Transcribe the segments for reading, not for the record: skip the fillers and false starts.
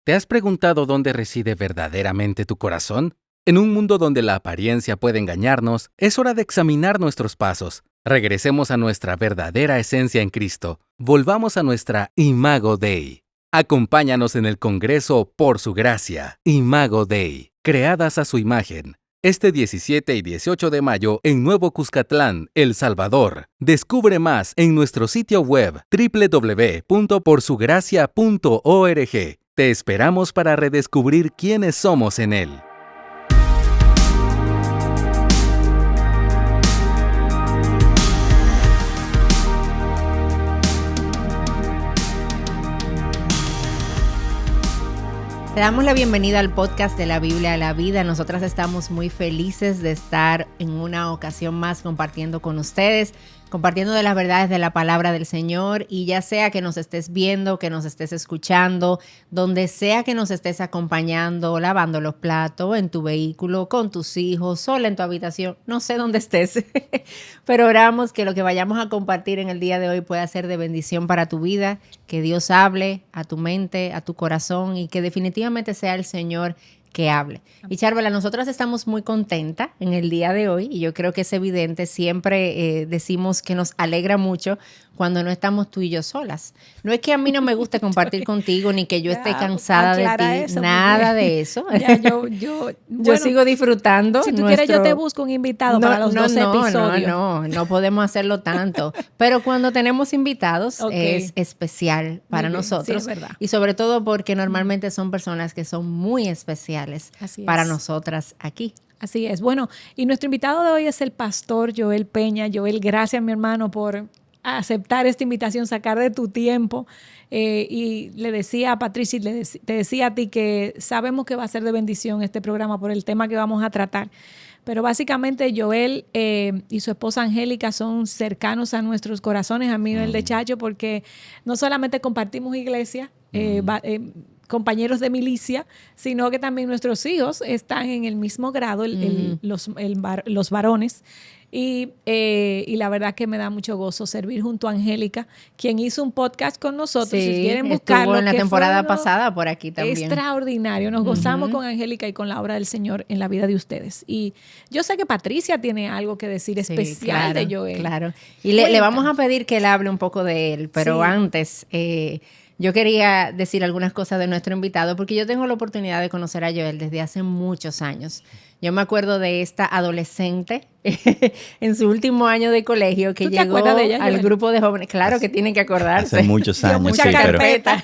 ¿Te has preguntado dónde reside verdaderamente tu corazón? En un mundo donde la apariencia puede engañarnos, es hora de examinar nuestros pasos. Regresemos a nuestra verdadera esencia en Cristo. Volvamos a nuestra Imago Dei. Acompáñanos en el Congreso Por Su Gracia, Imago Dei, creadas a su imagen. Este 17 y 18 de mayo en Nuevo Cuscatlán, El Salvador. Descubre más en nuestro sitio web www.porsugracia.org. Te esperamos para redescubrir quiénes somos en Él. Te damos la bienvenida al podcast de la Biblia a la Vida. Nosotras estamos muy felices de estar en una ocasión más compartiendo con ustedes, compartiendo de las verdades de la palabra del Señor, y ya sea que nos estés viendo, que nos estés escuchando, donde sea que nos estés acompañando, lavando los platos, en tu vehículo, con tus hijos, sola en tu habitación, no sé dónde estés, pero oramos que lo que vayamos a compartir en el día de hoy pueda ser de bendición para tu vida, que Dios hable a tu mente, a tu corazón, y que definitivamente sea el Señor que hable. Y Charvela, nosotras estamos muy contentas en el día de hoy, y yo creo que es evidente, siempre decimos que nos alegra mucho cuando no estamos tú y yo solas. No es que a mí no me guste compartir contigo, ni que yo esté cansada de ti, eso, nada de eso. Ya, yo sigo disfrutando. Si tú quieres, yo te busco un invitado para los 12 episodios. No podemos hacerlo tanto. Pero cuando tenemos invitados, es especial para nosotros. Sí, es verdad. Y sobre todo porque normalmente son personas que son muy especiales para nosotras aquí. Así es. Bueno, y nuestro invitado de hoy es el pastor Joel Peña. Joel, gracias, mi hermano, por aceptar esta invitación, sacar de tu tiempo. Y le decía a Patricia, te decía a ti que sabemos que va a ser de bendición este programa por el tema que vamos a tratar. Pero básicamente Joel y su esposa Angélica son cercanos a nuestros corazones, a mí y el de Chacho, porque no solamente compartimos iglesia, compañeros de milicia, sino que también nuestros hijos están en el mismo grado, los varones. Y la verdad que me da mucho gozo servir junto a Angélica, quien hizo un podcast con nosotros. Sí, si quieren buscarlo, estuvo en la temporada pasada por aquí también. Extraordinario. Nos gozamos con Angélica y con la obra del Señor en la vida de ustedes. Y yo sé que Patricia tiene algo que decir especial de Joel. Claro. Y le vamos a pedir que él hable un poco de él, pero antes yo quería decir algunas cosas de nuestro invitado, porque yo tengo la oportunidad de conocer a Joel desde hace muchos años. Yo me acuerdo de esta adolescente en su último año de colegio que llegó de ella, al grupo de jóvenes. Claro que tienen que acordarse. Hace muchos años, mucha carpeta.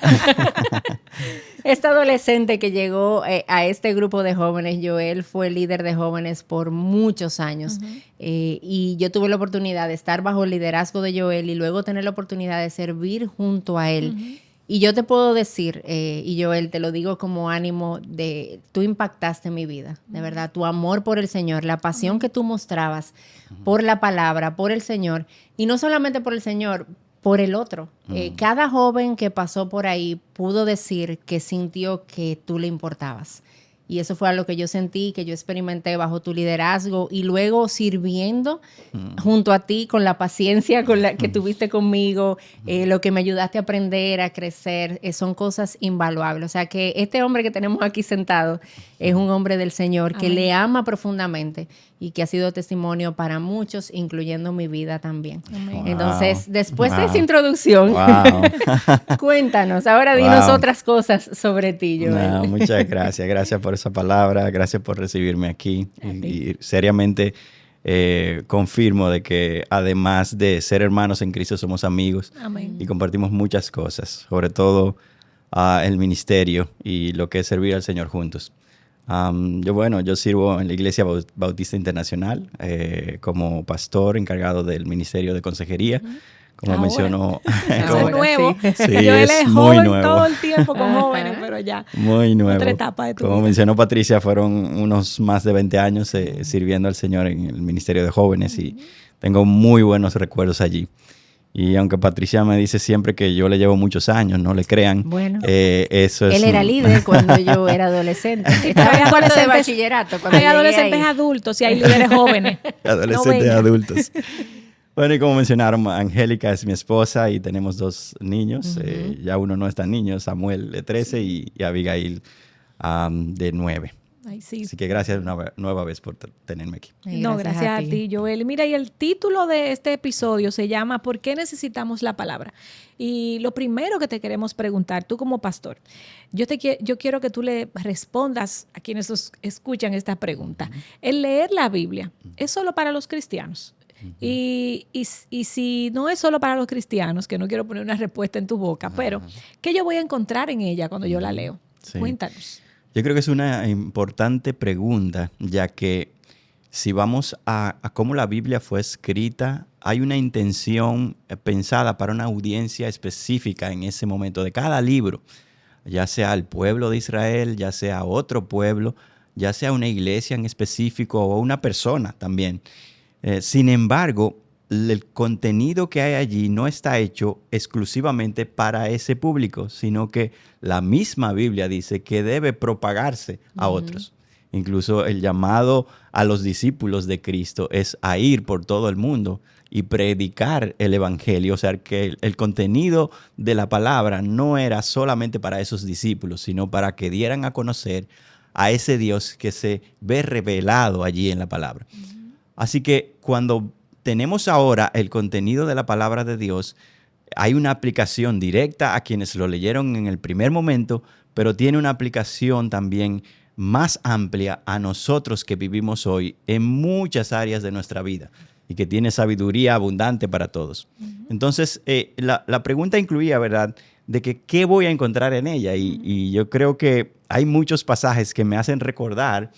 Esta adolescente que llegó a este grupo de jóvenes, Joel fue líder de jóvenes por muchos años. Y yo tuve la oportunidad de estar bajo el liderazgo de Joel y luego tener la oportunidad de servir junto a él. Y yo te puedo decir, y Joel, te lo digo como ánimo, tú impactaste mi vida, de verdad. Tu amor por el Señor, la pasión que tú mostrabas por la palabra, por el Señor, y no solamente por el Señor, por el otro. Cada joven que pasó por ahí pudo decir que sintió que tú le importabas. Y eso fue algo que yo sentí, que yo experimenté bajo tu liderazgo y luego sirviendo junto a ti con la paciencia con la que tuviste conmigo, lo que me ayudaste a aprender, a crecer, son cosas invaluables. O sea que este hombre que tenemos aquí sentado es un hombre del Señor que le ama profundamente y que ha sido testimonio para muchos, incluyendo mi vida también. Wow. Entonces, después de esa introducción, cuéntanos, ahora dinos otras cosas sobre ti, Joel. Muchas gracias. Gracias por esa palabra, gracias por recibirme aquí. Y seriamente confirmo de que además de ser hermanos en Cristo, somos amigos. Amén. Y compartimos muchas cosas, sobre todo el ministerio y lo que es servir al Señor juntos. Yo sirvo en la Iglesia Bautista Internacional como pastor encargado del Ministerio de Consejería. Como mencionó. Es nuevo. Sí, Joel es es muy joven nuevo. Todo el tiempo con jóvenes, pero ya. Muy nuevo. Otra etapa de tu Como vida. mencionó Patricia, fueron unos más de 20 años sirviendo al Señor en el Ministerio de Jóvenes y tengo muy buenos recuerdos allí. Y aunque Patricia me dice siempre que yo le llevo muchos años, no le crean. Bueno, eso es él era líder cuando yo era adolescente. Estaba en cuarto de bachillerato. Hay adolescentes adultos y hay líderes jóvenes. Adolescentes adultos. Bueno, y como mencionaron, Angélica es mi esposa y tenemos 2 niños. Ya uno no es tan niño, Samuel de 13 y Abigail de 9. Ay, sí. Así que gracias una nueva vez por tenerme aquí. No, gracias a ti, Joel. Mira, y el título de este episodio se llama ¿Por qué necesitamos la palabra? Y lo primero que te queremos preguntar, tú como pastor, yo quiero que tú le respondas a quienes escuchan esta pregunta. ¿El leer la Biblia es solo para los cristianos? Y si no es solo para los cristianos, que no quiero poner una respuesta en tu boca, pero ¿qué yo voy a encontrar en ella cuando yo la leo? Sí. Cuéntanos. Yo creo que es una importante pregunta, ya que si vamos a cómo la Biblia fue escrita, hay una intención pensada para una audiencia específica en ese momento de cada libro, ya sea el pueblo de Israel, ya sea otro pueblo, ya sea una iglesia en específico o una persona también. Sin embargo, el contenido que hay allí no está hecho exclusivamente para ese público, sino que la misma Biblia dice que debe propagarse a otros. Incluso el llamado a los discípulos de Cristo es a ir por todo el mundo y predicar el evangelio. O sea, que el contenido de la palabra no era solamente para esos discípulos, sino para que dieran a conocer a ese Dios que se ve revelado allí en la palabra. Así que cuando tenemos ahora el contenido de la palabra de Dios, hay una aplicación directa a quienes lo leyeron en el primer momento, pero tiene una aplicación también más amplia a nosotros que vivimos hoy en muchas áreas de nuestra vida y que tiene sabiduría abundante para todos. Entonces, la pregunta incluía, ¿verdad?, de que qué voy a encontrar en ella. Y yo creo que hay muchos pasajes que me hacen recordar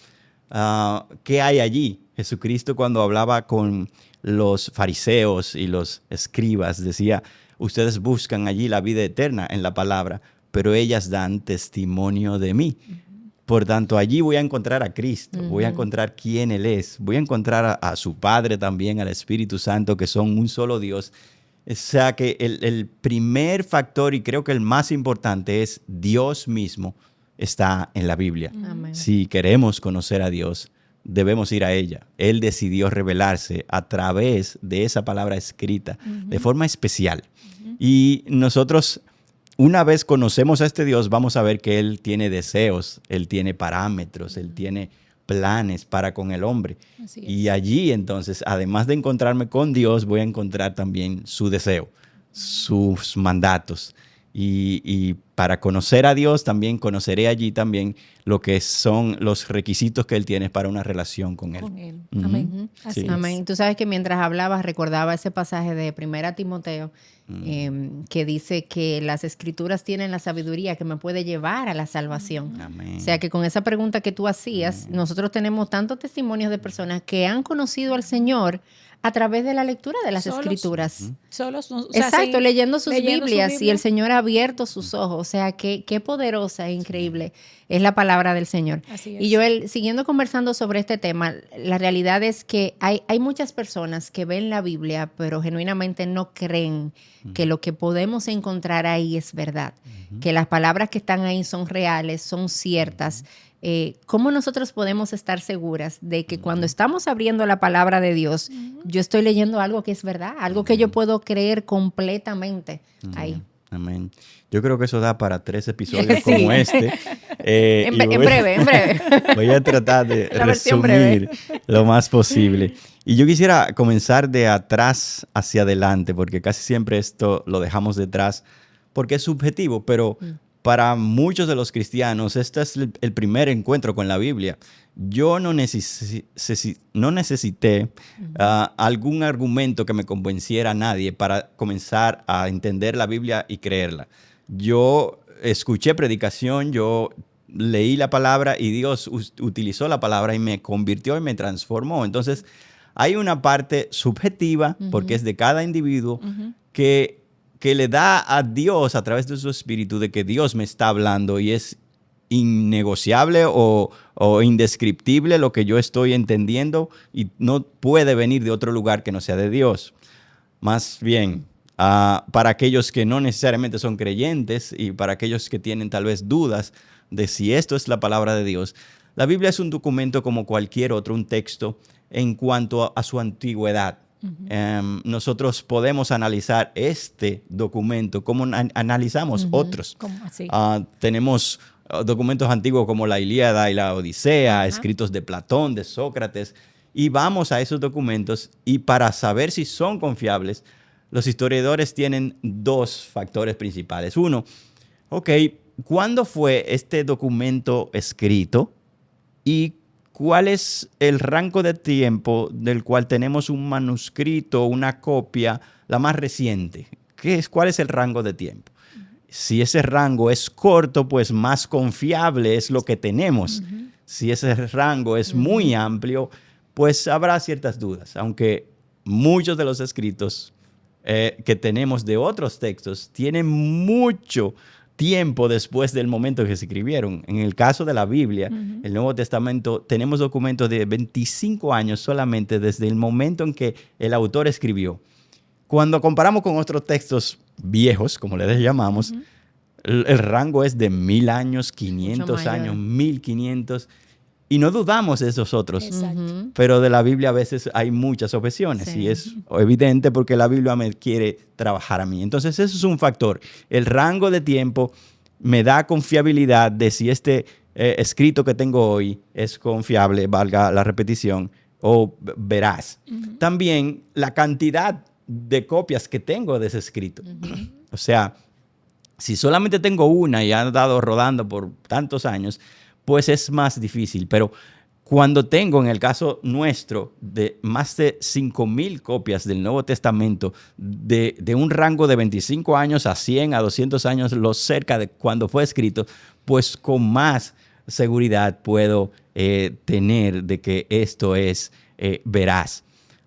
qué hay allí. Jesucristo, cuando hablaba con los fariseos y los escribas, decía: ustedes buscan allí la vida eterna en la palabra, pero ellas dan testimonio de mí. Por tanto, allí voy a encontrar a Cristo, voy a encontrar quién Él es, voy a encontrar a su Padre también, al Espíritu Santo, que son un solo Dios. O sea que el primer factor, y creo que el más importante, es Dios mismo está en la Biblia. Amén. Si queremos conocer a Dios, debemos ir a ella. Él decidió revelarse a través de esa palabra escrita de forma especial. Y nosotros, una vez conocemos a este Dios, vamos a ver que Él tiene deseos, Él tiene parámetros, Él tiene planes para con el hombre. Y allí, entonces, además de encontrarme con Dios, voy a encontrar también su deseo, sus mandatos. Y para conocer a Dios también conoceré allí también lo que son los requisitos que Él tiene para una relación con Él. Amén. Así es. Amén. Tú sabes que mientras hablabas recordaba ese pasaje de 1 Timoteo que dice que las escrituras tienen la sabiduría que me puede llevar a la salvación. Amén. O sea que con esa pregunta que tú hacías, nosotros tenemos tantos testimonios de personas que han conocido al Señor a través de la lectura de las escrituras. Solos, Exacto, sí, leyendo sus leyendo Biblias, su y el Señor ha abierto sus ojos. O sea, qué poderosa e increíble es la palabra del Señor. Así es. Y Joel, siguiendo conversando sobre este tema, la realidad es que hay muchas personas que ven la Biblia, pero genuinamente no creen que lo que podemos encontrar ahí es verdad, que las palabras que están ahí son reales, son ciertas. ¿Cómo nosotros podemos estar seguras de que cuando estamos abriendo la palabra de Dios, yo estoy leyendo algo que es verdad, algo que yo puedo creer completamente ahí? Amén. Yo creo que eso da para 3 episodios como este. En breve. Voy a tratar de La versión breve. resumir lo más posible. Y yo quisiera comenzar de atrás hacia adelante, porque casi siempre esto lo dejamos detrás, porque es subjetivo, pero para muchos de los cristianos este es el primer encuentro con la Biblia. Yo no necesité algún argumento que me convenciera a nadie para comenzar a entender la Biblia y creerla. Yo escuché predicación, yo leí la palabra y Dios utilizó la palabra y me convirtió y me transformó. Entonces, hay una parte subjetiva, porque es de cada individuo, que le da a Dios a través de su espíritu de que Dios me está hablando y es innegociable o indescriptible lo que yo estoy entendiendo y no puede venir de otro lugar que no sea de Dios. Más bien, para aquellos que no necesariamente son creyentes y para aquellos que tienen tal vez dudas de si esto es la palabra de Dios, la Biblia es un documento como cualquier otro, un texto en cuanto a su antigüedad. nosotros podemos analizar este documento como analizamos otros. Tenemos documentos antiguos como la Ilíada y la Odisea, escritos de Platón, de Sócrates, y vamos a esos documentos y para saber si son confiables, los historiadores tienen dos factores principales. Uno, ¿cuándo fue este documento escrito? ¿Y cuál es el rango de tiempo del cual tenemos un manuscrito, una copia, la más reciente? ¿Cuál es el rango de tiempo? Si ese rango es corto, pues más confiable es lo que tenemos. Si ese rango es muy amplio, pues habrá ciertas dudas, aunque muchos de los escritos que tenemos de otros textos tienen mucho tiempo después del momento que se escribieron. En el caso de la Biblia, el Nuevo Testamento, tenemos documentos de 25 años solamente desde el momento en que el autor escribió. Cuando comparamos con otros textos viejos, como les llamamos, el rango es de 1000 años, 500 años, 1500. Y no dudamos de esos otros, pero de la Biblia a veces hay muchas objeciones y es evidente porque la Biblia me quiere trabajar a mí. Entonces eso es un factor. El rango de tiempo me da confiabilidad de si este escrito que tengo hoy es confiable, valga la repetición, o veraz. También la cantidad de copias que tengo de ese escrito. O sea, si solamente tengo una y ha andado rodando por tantos años, pues es más difícil. Pero cuando tengo, en el caso nuestro, de más de 5,000 copias del Nuevo Testamento, de un rango de 25 años a 100, a 200 años, lo cerca de cuando fue escrito, pues con más seguridad puedo tener de que esto es veraz.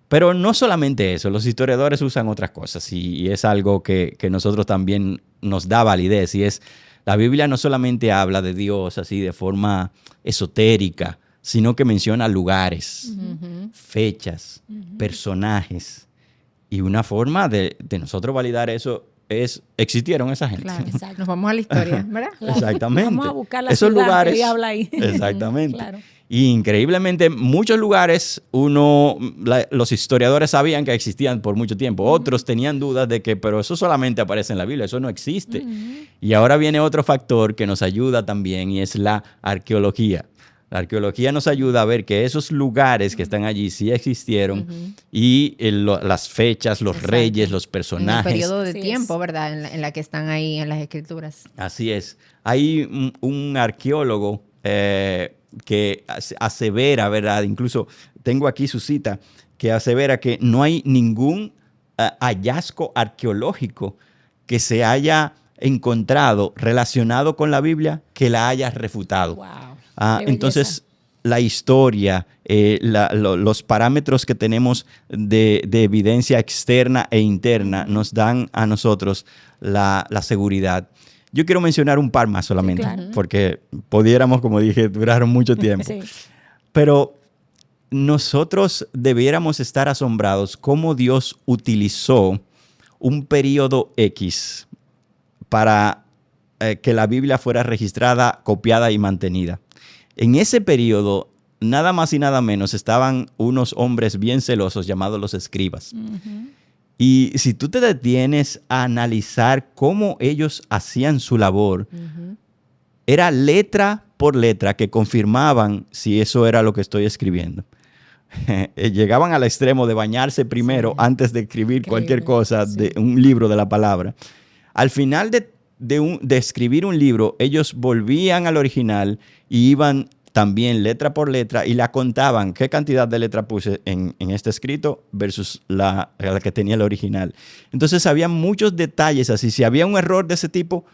Pero no solamente eso, los historiadores usan otras cosas y es algo que nosotros también nos da validez y es la Biblia no solamente habla de Dios así de forma esotérica, sino que menciona lugares, fechas, personajes. Y una forma de nosotros validar eso es, existieron esa gente. Claro, nos vamos a la historia, ¿verdad? Exactamente. Vamos a buscar la esos ciudad lugares, que habla ahí. Exactamente. Claro. Y increíblemente, muchos lugares, los historiadores sabían que existían por mucho tiempo. Otros tenían dudas de que, pero eso solamente aparece en la Biblia, eso no existe. Y ahora viene otro factor que nos ayuda también y es la arqueología. La arqueología nos ayuda a ver que esos lugares que están allí sí existieron y las fechas, los reyes, los personajes. En el periodo de tiempo, ¿verdad? En la que están ahí en las escrituras. Así es. Hay un arqueólogo que asevera, ¿verdad? Incluso tengo aquí su cita, que asevera que no hay ningún hallazgo arqueológico que se haya encontrado relacionado con la Biblia que la haya refutado. Wow. Entonces, la historia, los parámetros que tenemos de evidencia externa e interna nos dan a nosotros la seguridad. Yo quiero mencionar un par más solamente, porque pudiéramos, como dije, durar mucho tiempo. Pero nosotros debiéramos estar asombrados cómo Dios utilizó un periodo X para que la Biblia fuera registrada, copiada y mantenida. En ese periodo, nada más y nada menos, estaban unos hombres bien celosos llamados los escribas. Y si tú te detienes a analizar cómo ellos hacían su labor, era letra por letra que confirmaban si eso era lo que estoy escribiendo. Llegaban al extremo de bañarse primero antes de escribir cualquier cosa de un libro de la palabra. Al final de escribir un libro, ellos volvían al original y iban también letra por letra y la contaban qué cantidad de letra puse en este escrito versus la que tenía el original. Entonces había muchos detalles así. Si había un error de ese tipo,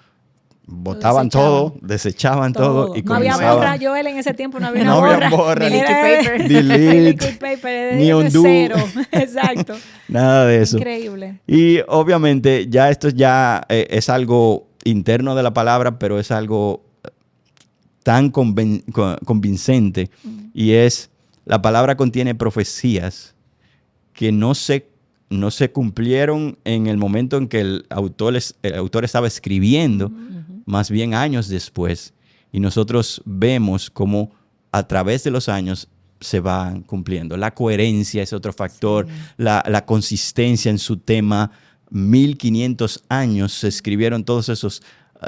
botaban todo, desechaban todo y comenzaban. No había borra, Joel, en ese tiempo no había una borra. Ni liquid paper. Delete, ni undo. Cero. Exacto. Nada de eso. Increíble. Y obviamente ya esto es algo interno de la palabra, pero es algo tan convincente y es, la palabra contiene profecías que no se cumplieron en el momento en que el autor estaba escribiendo, más bien años después. Y nosotros vemos cómo a través de los años se van cumpliendo. La coherencia es otro factor, la consistencia en su tema. 1500 años se escribieron todos esos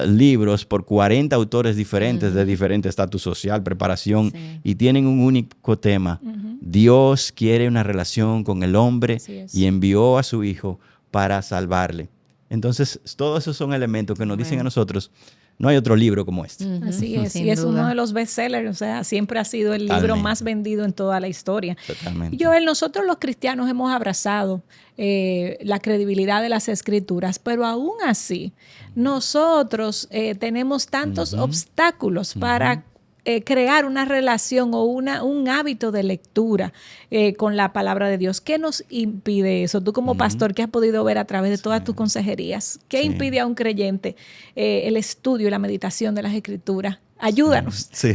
libros por 40 autores diferentes de diferente estatus social, preparación, y tienen un único tema. Dios quiere una relación con el hombre y envió a su Hijo para salvarle. Entonces, todos esos son elementos que nos dicen a nosotros, no hay otro libro como este. Así es, y es uno de los bestsellers, o sea, siempre ha sido el libro más vendido en toda la historia. Totalmente. Joel, nosotros los cristianos hemos abrazado la credibilidad de las Escrituras, pero aún así, nosotros tenemos tantos obstáculos para crear una relación o un hábito de lectura con la palabra de Dios. ¿Qué nos impide eso? Tú como pastor que has podido ver a través de todas tus consejerías, ¿qué impide a un creyente el estudio y la meditación de las Escrituras? Ayúdanos. Sí.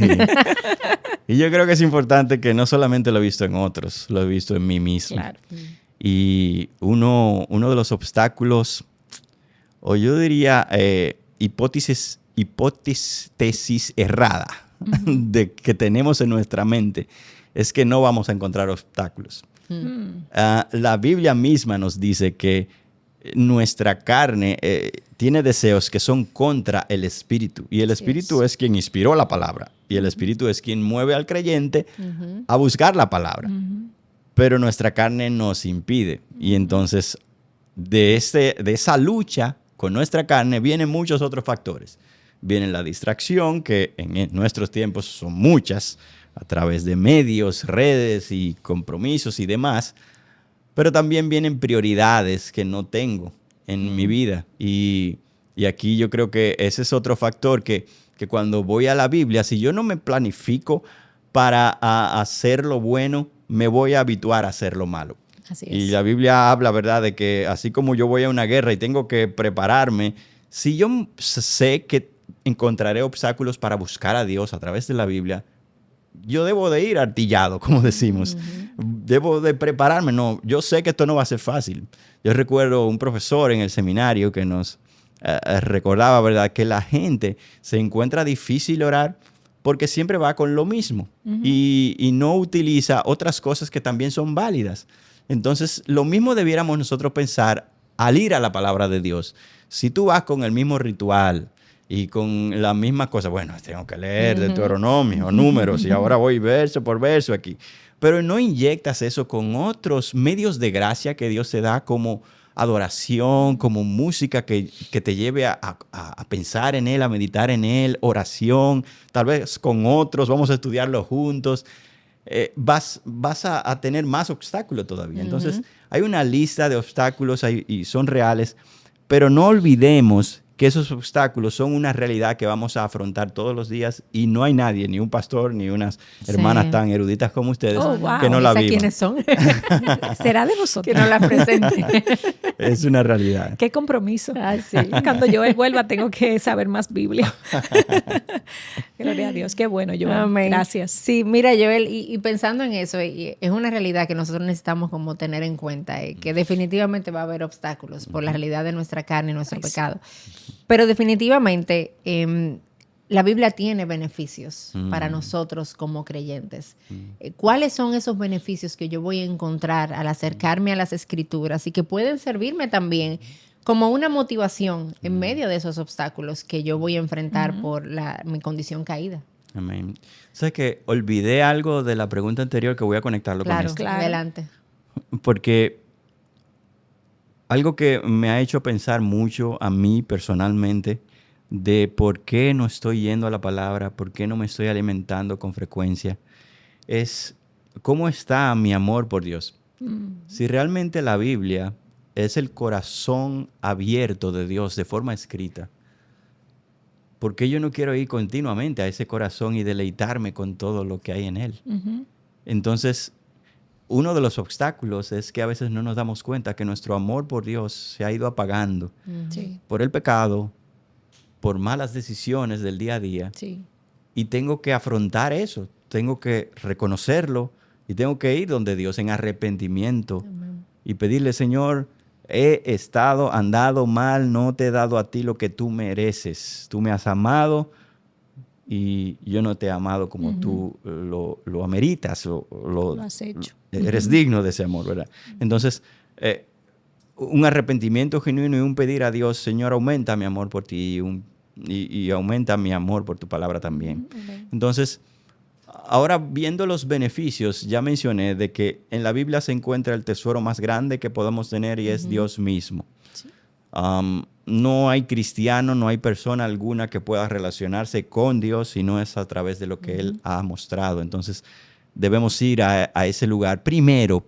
Y yo creo que es importante que no solamente lo he visto en otros, lo he visto en mí mismo. Claro. Y uno de los obstáculos, o yo diría hipótesis errada, que tenemos en nuestra mente, es que no vamos a encontrar obstáculos. La Biblia misma nos dice que nuestra carne tiene deseos que son contra el Espíritu. Y el Espíritu es quien inspiró la palabra. Y el Espíritu es quien mueve al creyente a buscar la palabra. Pero nuestra carne nos impide. Y entonces, de esa lucha con nuestra carne vienen muchos otros factores. Viene la distracción, que en nuestros tiempos son muchas, a través de medios, redes y compromisos y demás. Pero también vienen prioridades que no tengo en mi vida. Y aquí yo creo que ese es otro factor que cuando voy a la Biblia, si yo no me planifico para hacer lo bueno, me voy a habituar a hacer lo malo. Así es. Y la Biblia habla, ¿verdad?, de que así como yo voy a una guerra y tengo que prepararme, si yo sé que encontraré obstáculos para buscar a Dios a través de la Biblia, yo debo de ir artillado, como decimos. Debo de prepararme. No, yo sé que esto no va a ser fácil. Yo recuerdo un profesor en el seminario que nos recordaba, ¿verdad?, que la gente se encuentra difícil orar porque siempre va con lo mismo y no utiliza otras cosas que también son válidas. Entonces, lo mismo debiéramos nosotros pensar al ir a la palabra de Dios. Si tú vas con el mismo ritual y con la misma cosa, bueno, tengo que leer Deuteronomio, números, y ahora voy verso por verso aquí. Pero no inyectas eso con otros medios de gracia que Dios te da, como adoración, como música que te lleve a pensar en Él, a meditar en Él, oración, tal vez con otros, vamos a estudiarlo juntos. Vas a tener más obstáculos todavía. Entonces, hay una lista de obstáculos y son reales, pero no olvidemos que esos obstáculos son una realidad que vamos a afrontar todos los días y no hay nadie, ni un pastor, ni unas hermanas tan eruditas como ustedes, que no la vivan. ¿Quiénes son? Será de nosotros. Que no la presenten. Es una realidad. Qué compromiso. Sí. Cuando yo vuelva tengo que saber más Biblia. Gloria a Dios. Qué bueno, Joel. Amén. Gracias. Sí, mira, Joel, y pensando en eso, es una realidad que nosotros necesitamos como tener en cuenta, que definitivamente va a haber obstáculos por la realidad de nuestra carne y nuestro pecado. Pero definitivamente la Biblia tiene beneficios para nosotros como creyentes. ¿Cuáles son esos beneficios que yo voy a encontrar al acercarme a las Escrituras y que pueden servirme también como una motivación en medio de esos obstáculos que yo voy a enfrentar por mi condición caída? Amén. O sea que olvidé algo de la pregunta anterior que voy a conectarlo con esto. Claro, adelante. Porque algo que me ha hecho pensar mucho a mí personalmente de por qué no estoy yendo a la palabra, por qué no me estoy alimentando con frecuencia, es cómo está mi amor por Dios. Si realmente la Biblia es el corazón abierto de Dios de forma escrita, ¿por qué yo no quiero ir continuamente a ese corazón y deleitarme con todo lo que hay en él? Entonces, uno de los obstáculos es que a veces no nos damos cuenta que nuestro amor por Dios se ha ido apagando por el pecado, por malas decisiones del día a día. Sí. Y tengo que afrontar eso, tengo que reconocerlo y tengo que ir donde Dios en arrepentimiento y pedirle, Señor, he andado mal, no te he dado a ti lo que tú mereces. Tú me has amado, y yo no te he amado como tú lo ameritas, lo has hecho. Eres digno de ese amor, ¿verdad? Entonces, un arrepentimiento genuino y un pedir a Dios, Señor, aumenta mi amor por ti y aumenta mi amor por tu palabra también. Entonces, ahora viendo los beneficios, ya mencioné de que en la Biblia se encuentra el tesoro más grande que podemos tener y es Dios mismo. Sí. No hay cristiano, no hay persona alguna que pueda relacionarse con Dios si no es a través de lo que Él ha mostrado. Entonces, debemos ir a ese lugar primero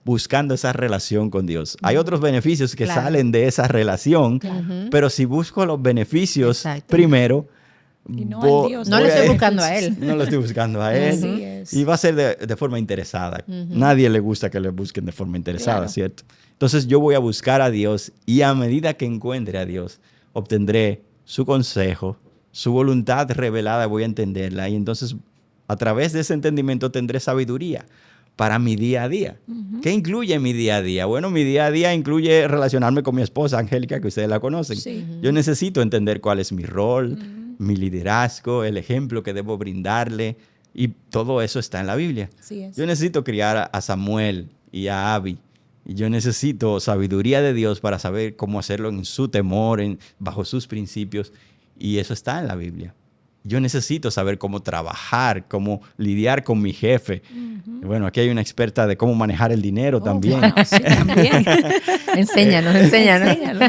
buscando esa relación con Dios. Hay otros beneficios que salen de esa relación, pero si busco los beneficios primero, y no, Dios. No le estoy buscando a Él. No lo estoy buscando a Él. Y va a ser de forma interesada. Nadie le gusta que le busquen de forma interesada, ¿cierto? Entonces yo voy a buscar a Dios y a medida que encuentre a Dios, obtendré su consejo, su voluntad revelada, voy a entenderla. Y entonces a través de ese entendimiento tendré sabiduría para mi día a día. ¿Qué incluye mi día a día? Bueno, mi día a día incluye relacionarme con mi esposa, Angélica, que ustedes la conocen. Sí. Yo necesito entender cuál es mi rol, mi liderazgo, el ejemplo que debo brindarle, y todo eso está en la Biblia. Yo necesito criar a Samuel y a Abby, y yo necesito sabiduría de Dios para saber cómo hacerlo en su temor, bajo sus principios, y eso está en la Biblia. Yo necesito saber cómo trabajar, cómo lidiar con mi jefe. Bueno, aquí hay una experta de cómo manejar el dinero también. Wow, sí, también. Enséñanos.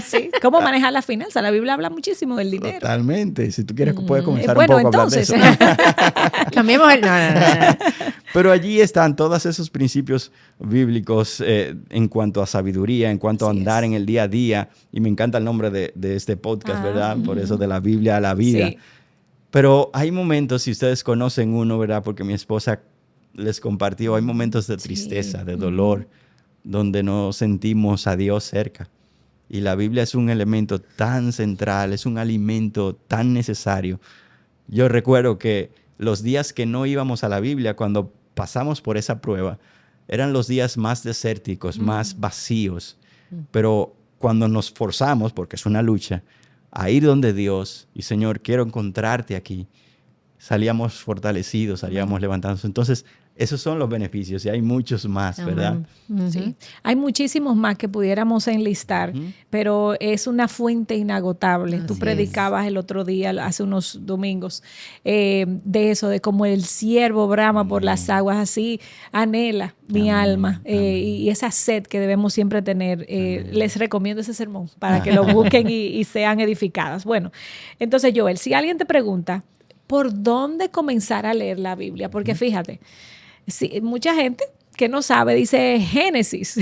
Sí. ¿Cómo manejar la finanza? La Biblia habla muchísimo del dinero. Totalmente. Si tú quieres, puedes comenzar un poco entonces, a hablar de eso. Cambiemos el... No. Pero allí están todos esos principios bíblicos en cuanto a sabiduría, en cuanto a andar en el día a día. Y me encanta el nombre de este podcast, ¿verdad? Por eso, de la Biblia a la vida. Sí. Pero hay momentos, si ustedes conocen uno, ¿verdad? Porque mi esposa les compartió, hay momentos de tristeza, de dolor, donde no sentimos a Dios cerca. Y la Biblia es un elemento tan central, es un alimento tan necesario. Yo recuerdo que los días que no íbamos a la Biblia, cuando pasamos por esa prueba, eran los días más desérticos, más vacíos. Pero cuando nos forzamos, porque es una lucha, a ir donde Dios y Señor, quiero encontrarte aquí, salíamos fortalecidos, salíamos levantándonos. Entonces, esos son los beneficios y hay muchos más, ¿verdad? Sí. Hay muchísimos más que pudiéramos enlistar, pero es una fuente inagotable. Así Tú predicabas el otro día, hace unos domingos, de eso, de cómo el ciervo brama por las aguas, así anhela mi alma. Y esa sed que debemos siempre tener. Les recomiendo ese sermón para que lo busquen y sean edificadas. Bueno, entonces, Joel, si alguien te pregunta, ¿por dónde comenzar a leer la Biblia? Porque fíjate, mucha gente que no sabe dice Génesis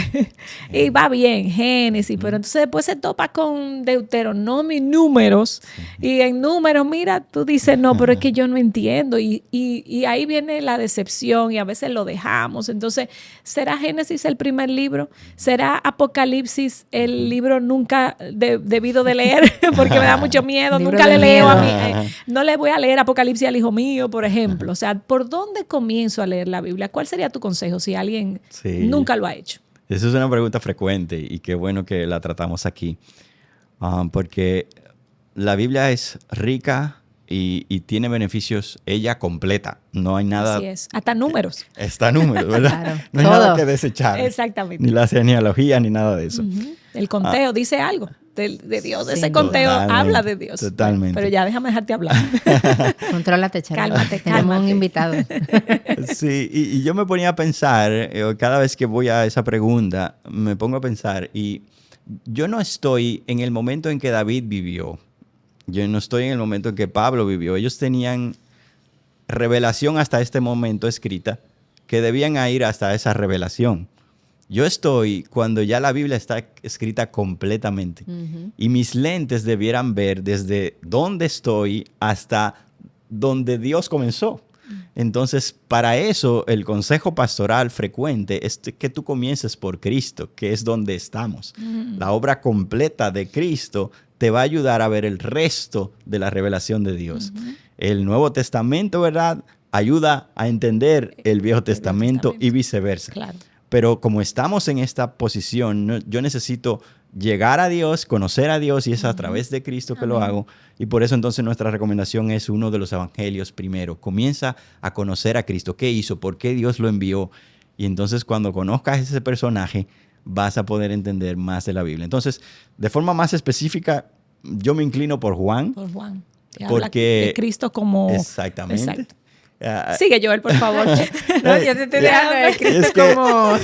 y va bien, Génesis, pero entonces después se topa con Deuteronomio y Números y en Números, mira, tú dices, no, pero es que yo no entiendo y ahí viene la decepción y a veces lo dejamos. Entonces, ¿será Génesis el primer libro? ¿Será Apocalipsis el libro nunca debido de leer? Porque me da mucho miedo, nunca le leo a mí, no le voy a leer Apocalipsis al hijo mío, por ejemplo. O sea, ¿por dónde comienzo a leer la Biblia? ¿Cuál sería tu consejo si alguien nunca lo ha hecho? Esa es una pregunta frecuente y qué bueno que la tratamos aquí, porque la Biblia es rica y tiene beneficios, ella completa, no hay nada... Así es, hasta números. Está números, ¿verdad? Claro, no hay nada que desechar. Exactamente. Ni la genealogía, ni nada de eso. El conteo dice algo de Dios, de ese conteo habla de Dios. Totalmente. Pero ya déjame dejarte hablar. Contrólate, Charo. Cálmate. Tenemos un invitado. Sí, y yo me ponía a pensar, cada vez que voy a esa pregunta, me pongo a pensar, y yo no estoy en el momento en que David vivió. Yo no estoy en el momento en que Pablo vivió. Ellos tenían revelación hasta este momento escrita, que debían ir hasta esa revelación. Yo estoy cuando ya la Biblia está escrita completamente. Y mis lentes debieran ver desde dónde estoy hasta donde Dios comenzó. Entonces, para eso, el consejo pastoral frecuente es que tú comiences por Cristo, que es donde estamos. La obra completa de Cristo te va a ayudar a ver el resto de la revelación de Dios. El Nuevo Testamento, ¿verdad?, ayuda a entender el Viejo Testamento y viceversa. Claro. Pero como estamos en esta posición, yo necesito llegar a Dios, conocer a Dios, y es a través de Cristo que lo hago. Y por eso entonces nuestra recomendación es uno de los evangelios primero. Comienza a conocer a Cristo. ¿Qué hizo? ¿Por qué Dios lo envió? Y entonces cuando conozcas ese personaje, vas a poder entender más de la Biblia. Entonces, de forma más específica, yo me inclino por Juan. Por Juan. Porque de Cristo como... Exactamente. Exacto. Sigue, Joel, por favor. No, yo te estoy dejando de Cristo como...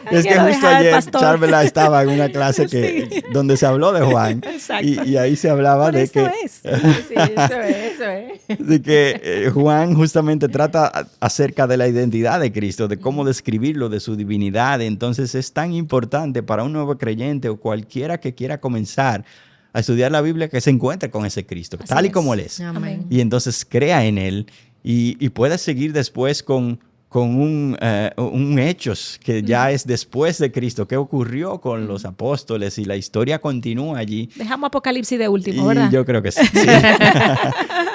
Es que justo ayer Charvela estaba en una clase donde se habló de Juan. Exacto. Y ahí se hablaba de que... Sí, eso es. De que Juan justamente trata acerca de la identidad de Cristo, de cómo describirlo, de su divinidad. Entonces es tan importante para un nuevo creyente o cualquiera que quiera comenzar a estudiar la Biblia que se encuentre con ese Cristo, tal y como Él es. Amén. Y entonces crea en Él y puede seguir después con un Hechos que ya es después de Cristo. ¿Qué ocurrió con los apóstoles? Y la historia continúa allí. Dejamos Apocalipsis de último, ¿verdad? Yo creo que sí.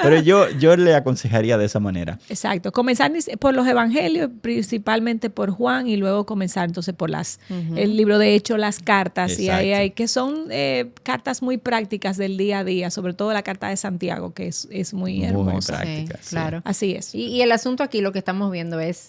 Pero yo le aconsejaría de esa manera. Exacto. Comenzar por los evangelios, principalmente por Juan, y luego comenzar entonces por el libro de Hechos, las cartas. Exacto. Y ahí hay que son cartas muy prácticas del día a día, sobre todo la carta de Santiago, que es muy hermosa. Muy práctica, sí, claro. Así es. Y el asunto aquí, lo que estamos viendo es,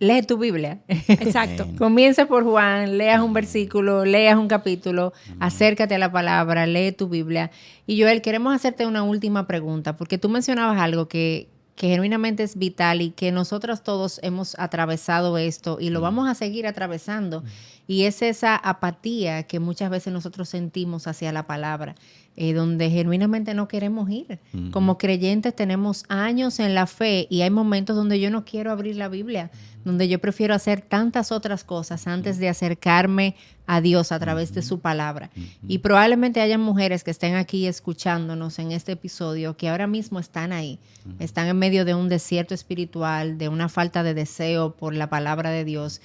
lee tu Biblia. Exacto. Comienza por Juan, leas un versículo, leas un capítulo, acércate a la palabra, lee tu Biblia. Y Joel, queremos hacerte una última pregunta, porque tú mencionabas algo que genuinamente es vital y que nosotros todos hemos atravesado esto y lo vamos a seguir atravesando. Y es esa apatía que muchas veces nosotros sentimos hacia la palabra, donde genuinamente no queremos ir. Como creyentes tenemos años en la fe y hay momentos donde yo no quiero abrir la Biblia, donde yo prefiero hacer tantas otras cosas antes de acercarme a Dios a través de su palabra. Y probablemente hayan mujeres que estén aquí escuchándonos en este episodio que ahora mismo están ahí, están en medio de un desierto espiritual, de una falta de deseo por la palabra de Dios.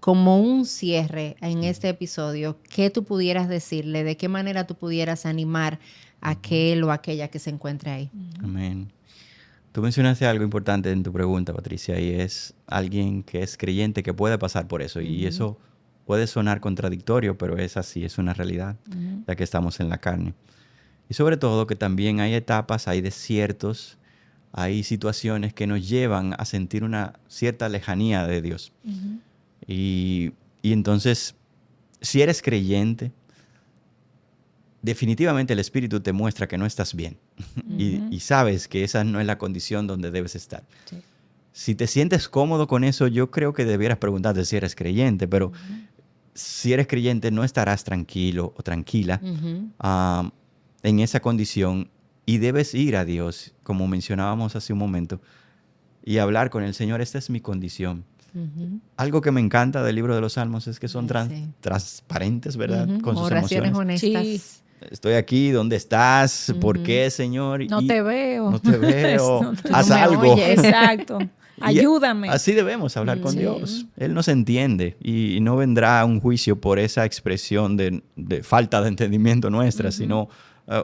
Como un cierre en este episodio, ¿qué tú pudieras decirle? ¿De qué manera tú pudieras animar a aquel o aquella que se encuentre ahí? Amén. Tú mencionaste algo importante en tu pregunta, Patricia, y es alguien que es creyente que puede pasar por eso. Y eso puede sonar contradictorio, pero es así, es una realidad, ya que estamos en la carne. Y sobre todo que también hay etapas, hay desiertos, hay situaciones que nos llevan a sentir una cierta lejanía de Dios. Y entonces, si eres creyente, definitivamente el Espíritu te muestra que no estás bien y sabes que esa no es la condición donde debes estar. Sí. Si te sientes cómodo con eso, yo creo que debieras preguntarte si eres creyente, pero si eres creyente no estarás tranquilo o tranquila en esa condición y debes ir a Dios, como mencionábamos hace un momento, y hablar con el Señor. Esta es mi condición. Algo que me encanta del libro de los Salmos es que son transparentes, ¿verdad? Con sus oraciones emociones. Honestas. Estoy aquí, ¿dónde estás? ¿Por qué, Señor? No te veo. No te veo. Haz algo. Exacto. Ayúdame. Así debemos hablar con Dios. Él nos entiende y no vendrá un juicio por esa expresión de falta de entendimiento nuestra, sino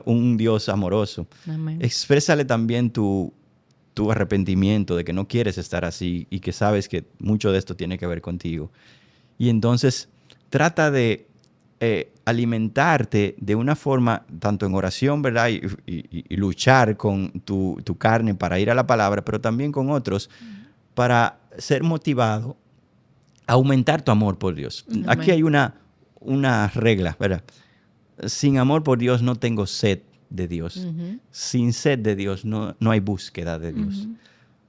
un Dios amoroso. Amén. Exprésale también tu arrepentimiento de que no quieres estar así y que sabes que mucho de esto tiene que ver contigo. Y entonces trata de alimentarte de una forma, tanto en oración, ¿verdad? Y luchar con tu carne para ir a la palabra, pero también con otros, para ser motivado a aumentar tu amor por Dios. Aquí hay una regla, ¿verdad? Sin amor por Dios no tengo sed de Dios. Sin sed de Dios no hay búsqueda de Dios.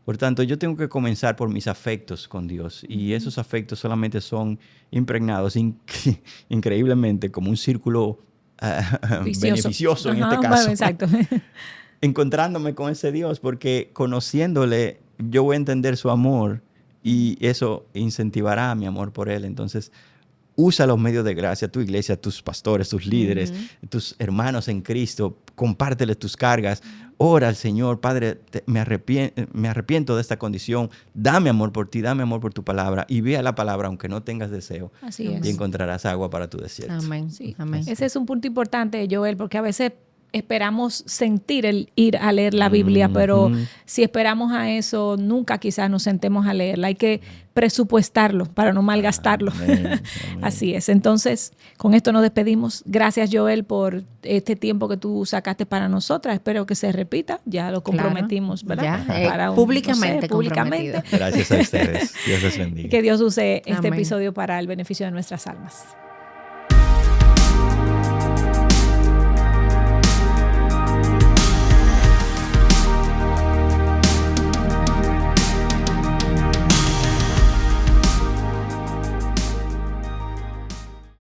Por tanto, yo tengo que comenzar por mis afectos con Dios y esos afectos solamente son impregnados increíblemente como un círculo beneficioso en este caso. Exacto. Encontrándome con ese Dios, porque conociéndole yo voy a entender su amor y eso incentivará mi amor por Él. Entonces, usa los medios de gracia, tu iglesia, tus pastores, tus líderes, tus hermanos en Cristo, compárteles tus cargas. Ora al Señor, Padre, me arrepiento de esta condición, dame amor por ti, dame amor por tu palabra y ve a la palabra aunque no tengas deseo. Así es. Y encontrarás agua para tu desierto. Amén. Sí. Amén. Ese es un punto importante, Joel, porque a veces esperamos sentir el ir a leer la Biblia, pero si esperamos a eso, nunca quizás nos sentemos a leerla. Hay que presupuestarlo para no malgastarlo. Amén. Así es. Entonces, con esto nos despedimos. Gracias, Joel, por este tiempo que tú sacaste para nosotras. Espero que se repita. Ya lo comprometimos, ¿verdad? Ya, públicamente. Gracias a ustedes. Dios les bendiga. Que Dios use este episodio para el beneficio de nuestras almas.